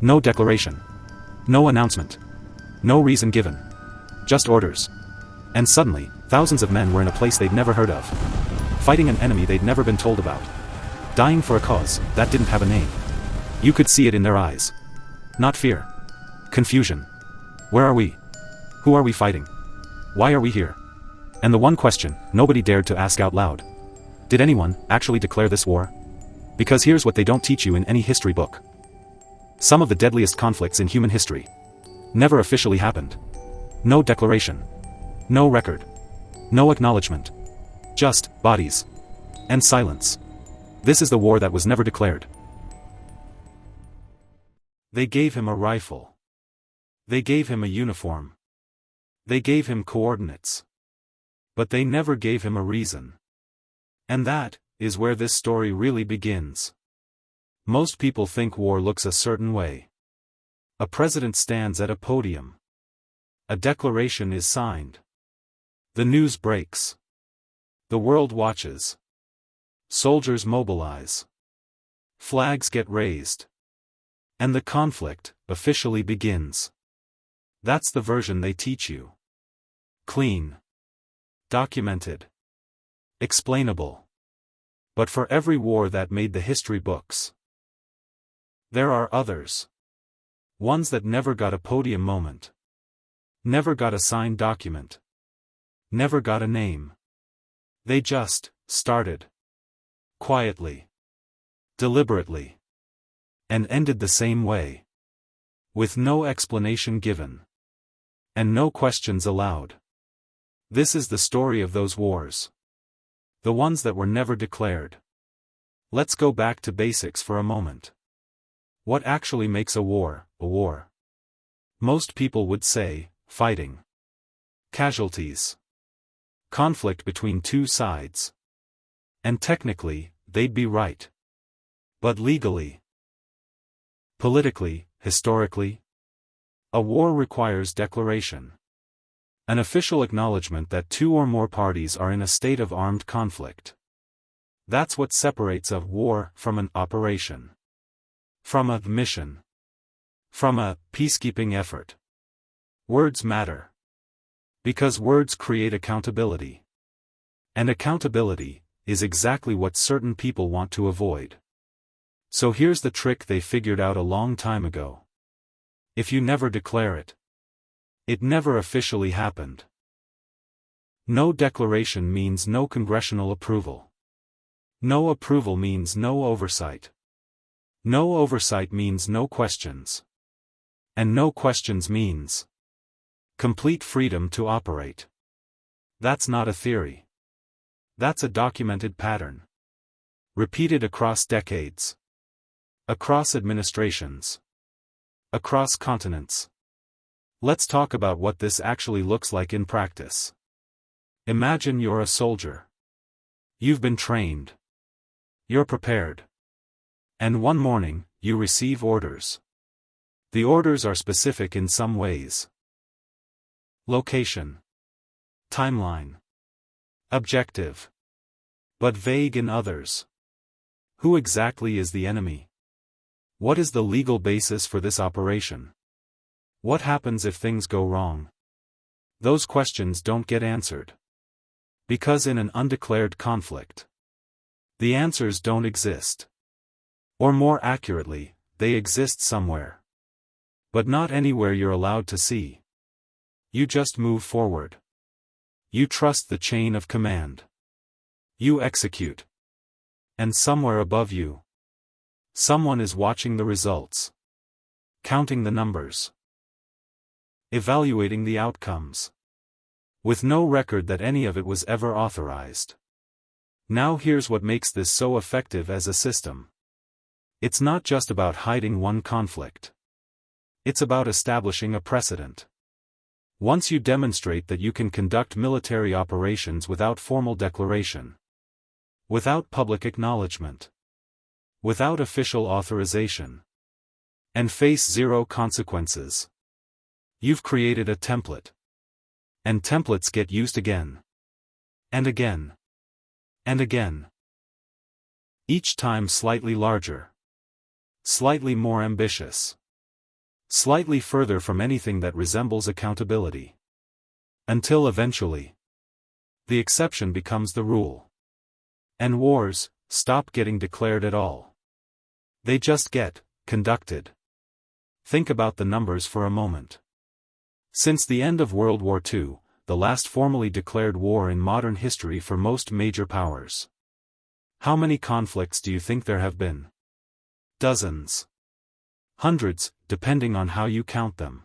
No declaration. No announcement. No reason given. Just orders. And suddenly, thousands of men were in a place they'd never heard of. Fighting an enemy they'd never been told about. Dying for a cause that didn't have a name. You could see it in their eyes. Not fear. Confusion. Where are we? Who are we fighting? Why are we here? And the one question nobody dared to ask out loud. Did anyone actually declare this war? Because here's what they don't teach you in any history book. Some of the deadliest conflicts in human history never officially happened. No declaration. No record. No acknowledgement. Just bodies. And silence. This is the war that was never declared. They gave him a rifle. They gave him a uniform. They gave him coordinates. But they never gave him a reason. And that is where this story really begins. Most people think war looks a certain way. A president stands at a podium. A declaration is signed. The news breaks. The world watches. Soldiers mobilize. Flags get raised. And the conflict officially begins. That's the version they teach you. Clean. Documented. Explainable. But for every war that made the history books, there are others. Ones that never got a podium moment. Never got a signed document. Never got a name. They just started. Quietly. Deliberately. And ended the same way. With no explanation given. And no questions allowed. This is the story of those wars. The ones that were never declared. Let's go back to basics for a moment. What actually makes a war, a war? Most people would say, fighting. Casualties. Conflict between two sides. And technically, they'd be right. But legally, politically, historically, a war requires declaration. An official acknowledgement that two or more parties are in a state of armed conflict. That's what separates a war from an operation. From a mission. From a peacekeeping effort. Words matter. Because words create accountability. And accountability is exactly what certain people want to avoid. So here's the trick they figured out a long time ago. If you never declare it, it never officially happened. No declaration means no congressional approval. No approval means no oversight. No oversight means no questions. And no questions means complete freedom to operate. That's not a theory. That's a documented pattern. Repeated across decades. Across administrations. Across continents. Let's talk about what this actually looks like in practice. Imagine you're a soldier. You've been trained. You're prepared. And one morning, you receive orders. The orders are specific in some ways. Location. Timeline. Objective. But vague in others. Who exactly is the enemy? What is the legal basis for this operation? What happens if things go wrong? Those questions don't get answered. Because in an undeclared conflict, the answers don't exist. Or more accurately, they exist somewhere. But not anywhere you're allowed to see. You just move forward. You trust the chain of command. You execute. And somewhere above you, someone is watching the results. Counting the numbers. Evaluating the outcomes. With no record that any of it was ever authorized. Now here's what makes this so effective as a system. It's not just about hiding one conflict. It's about establishing a precedent. Once you demonstrate that you can conduct military operations without formal declaration, without public acknowledgement, without official authorization, and face zero consequences, you've created a template. And templates get used again. And again. And again. Each time slightly larger. Slightly more ambitious. Slightly further from anything that resembles accountability. Until eventually, the exception becomes the rule. And wars stop getting declared at all. They just get conducted. Think about the numbers for a moment. Since the end of World War II, the last formally declared war in modern history for most major powers. How many conflicts do you think there have been? Dozens. Hundreds, depending on how you count them.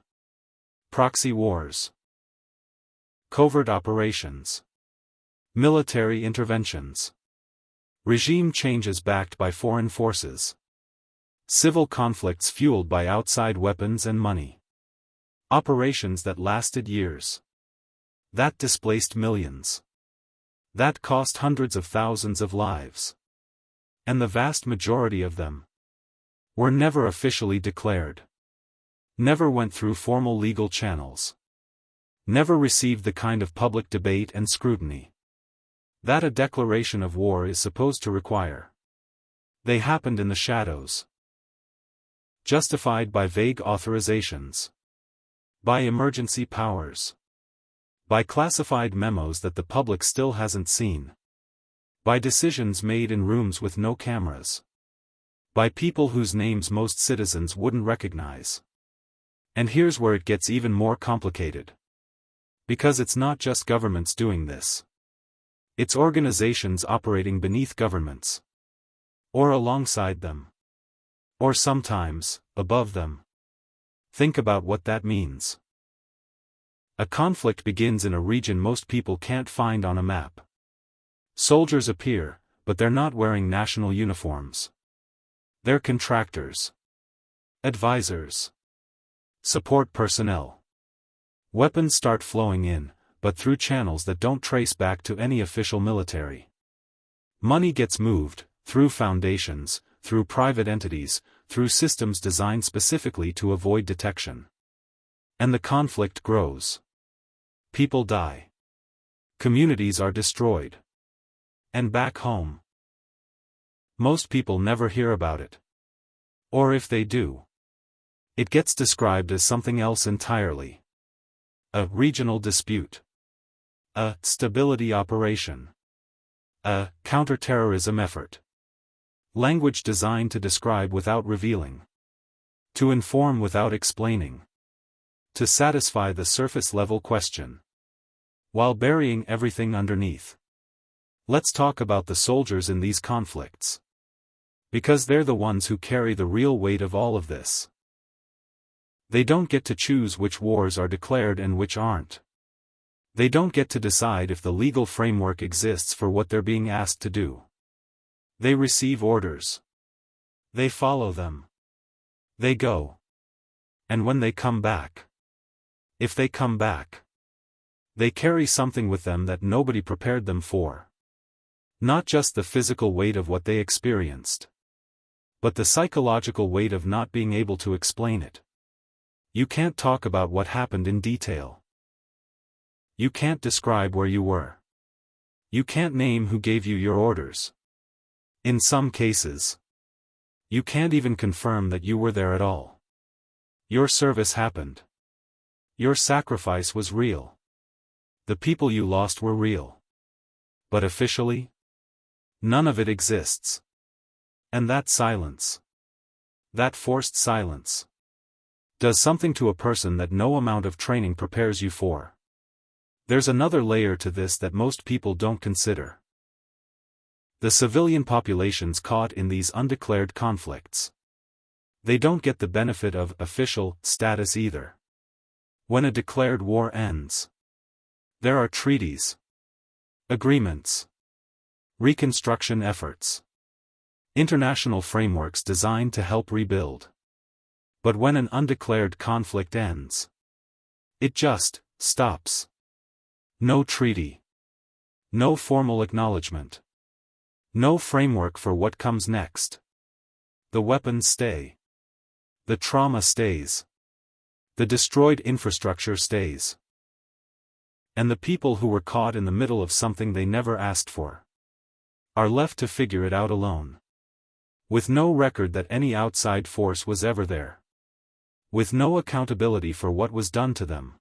Proxy wars. Covert operations. Military interventions. Regime changes backed by foreign forces. Civil conflicts fueled by outside weapons and money. Operations that lasted years. That displaced millions. That cost hundreds of thousands of lives. And the vast majority of them were never officially declared. Never went through formal legal channels. Never received the kind of public debate and scrutiny that a declaration of war is supposed to require. They happened in the shadows. Justified by vague authorizations. By emergency powers. By classified memos that the public still hasn't seen. By decisions made in rooms with no cameras. By people whose names most citizens wouldn't recognize. And here's where it gets even more complicated. Because it's not just governments doing this. It's organizations operating beneath governments. Or alongside them. Or sometimes, above them. Think about what that means. A conflict begins in a region most people can't find on a map. Soldiers appear, but they're not wearing national uniforms. They're contractors. Advisors. Support personnel. Weapons start flowing in, but through channels that don't trace back to any official military. Money gets moved, through foundations, through private entities, through systems designed specifically to avoid detection. And the conflict grows. People die. Communities are destroyed. And back home, most people never hear about it. Or if they do, it gets described as something else entirely. A regional dispute. A stability operation. A counterterrorism effort. Language designed to describe without revealing. To inform without explaining. To satisfy the surface-level question. While burying everything underneath. Let's talk about the soldiers in these conflicts. Because they're the ones who carry the real weight of all of this. They don't get to choose which wars are declared and which aren't. They don't get to decide if the legal framework exists for what they're being asked to do. They receive orders. They follow them. They go. And when they come back, if they come back, they carry something with them that nobody prepared them for. Not just the physical weight of what they experienced, but the psychological weight of not being able to explain it. You can't talk about what happened in detail. You can't describe where you were. You can't name who gave you your orders. In some cases, you can't even confirm that you were there at all. Your service happened. Your sacrifice was real. The people you lost were real. But officially, none of it exists. And that silence, that forced silence, does something to a person that no amount of training prepares you for. There's another layer to this that most people don't consider. The civilian populations caught in these undeclared conflicts. They don't get the benefit of official status either. When a declared war ends, there are treaties, agreements, reconstruction efforts, international frameworks designed to help rebuild. But when an undeclared conflict ends, it just stops. No treaty. No formal acknowledgement. No framework for what comes next. The weapons stay. The trauma stays. The destroyed infrastructure stays. And the people who were caught in the middle of something they never asked for are left to figure it out alone. With no record that any outside force was ever there. with no accountability for what was done to them,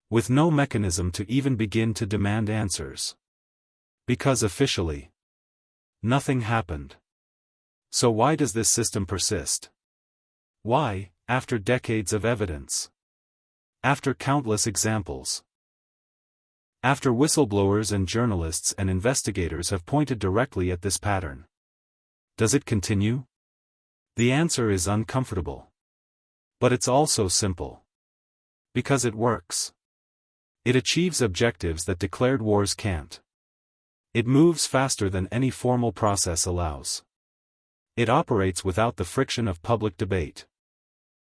with no mechanism to even begin to demand answers. Because officially, nothing happened. So why does this system persist? Why, after decades of evidence? After countless examples? After whistleblowers and journalists and investigators have pointed directly at this pattern? Does it continue? The answer is uncomfortable. But it's also simple. Because it works. It achieves objectives that declared wars can't. It moves faster than any formal process allows. It operates without the friction of public debate.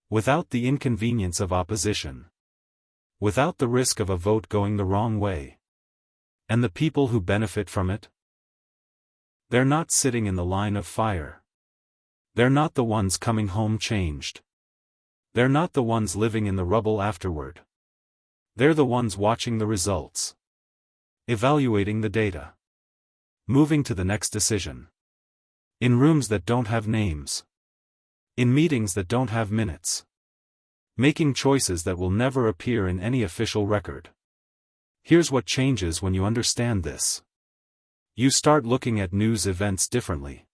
Without the inconvenience of opposition. Without the risk of a vote going the wrong way. And the people who benefit from it? They're not sitting in the line of fire. They're not the ones coming home changed. They're not the ones living in the rubble afterward. They're the ones watching the results. Evaluating the data. Moving to the next decision. In rooms that don't have names. In meetings that don't have minutes. Making choices that will never appear in any official record. Here's what changes when you understand this. You start looking at news events differently.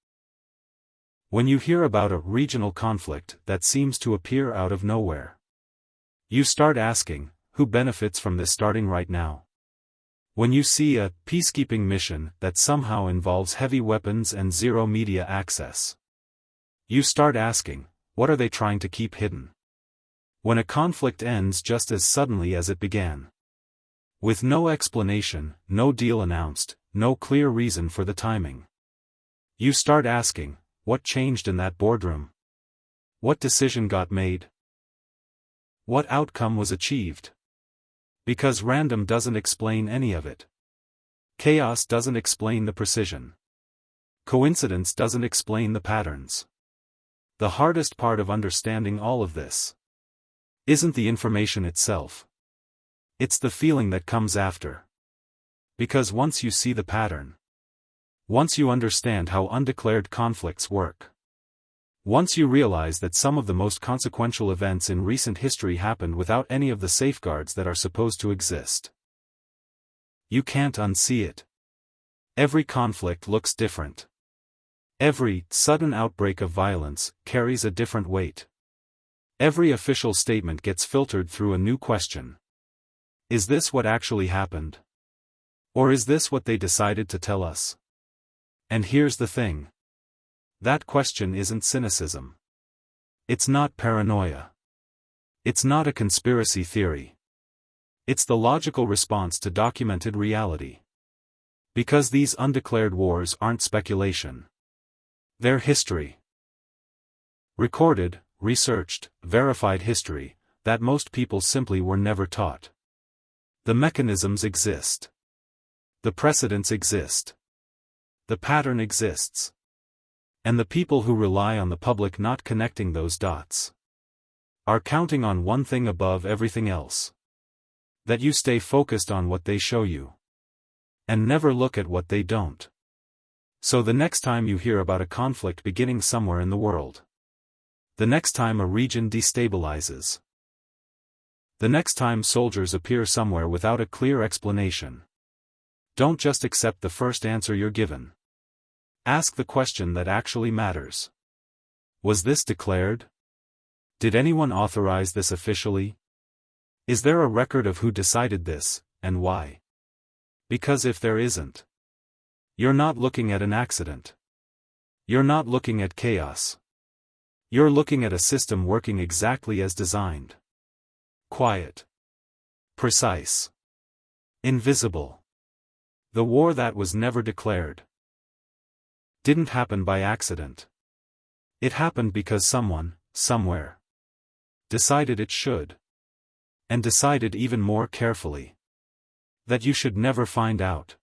When you hear about a regional conflict that seems to appear out of nowhere, you start asking, who benefits from this starting right now? When you see a peacekeeping mission that somehow involves heavy weapons and zero media access, you start asking, what are they trying to keep hidden? When a conflict ends just as suddenly as it began, with no explanation, no deal announced, no clear reason for the timing, you start asking, what changed in that boardroom? What decision got made? What outcome was achieved? Because random doesn't explain any of it. Chaos doesn't explain the precision. Coincidence doesn't explain the patterns. The hardest part of understanding all of this isn't the information itself. It's the feeling that comes after. Because once you see the pattern, once you understand how undeclared conflicts work, once you realize that some of the most consequential events in recent history happened without any of the safeguards that are supposed to exist, you can't unsee it. Every conflict looks different. Every sudden outbreak of violence carries a different weight. Every official statement gets filtered through a new question. Is this what actually happened? Or is this what they decided to tell us? And here's the thing. That question isn't cynicism. It's not paranoia. It's not a conspiracy theory. It's the logical response to documented reality. Because these undeclared wars aren't speculation. They're history. Recorded, researched, verified history, that most people simply were never taught. The mechanisms exist. The precedents exist. The pattern exists. And the people who rely on the public not connecting those dots are counting on one thing above everything else. That you stay focused on what they show you. And never look at what they don't. So the next time you hear about a conflict beginning somewhere in the world, the next time a region destabilizes, the next time soldiers appear somewhere without a clear explanation, don't just accept the first answer you're given. Ask the question that actually matters. Was this declared? Did anyone authorize this officially? Is there a record of who decided this, and why? Because if there isn't, you're not looking at an accident. You're not looking at chaos. You're looking at a system working exactly as designed. Quiet. Precise. Invisible. The war that was never declared didn't happen by accident. It happened because someone, somewhere, decided it should. And decided even more carefully that you should never find out.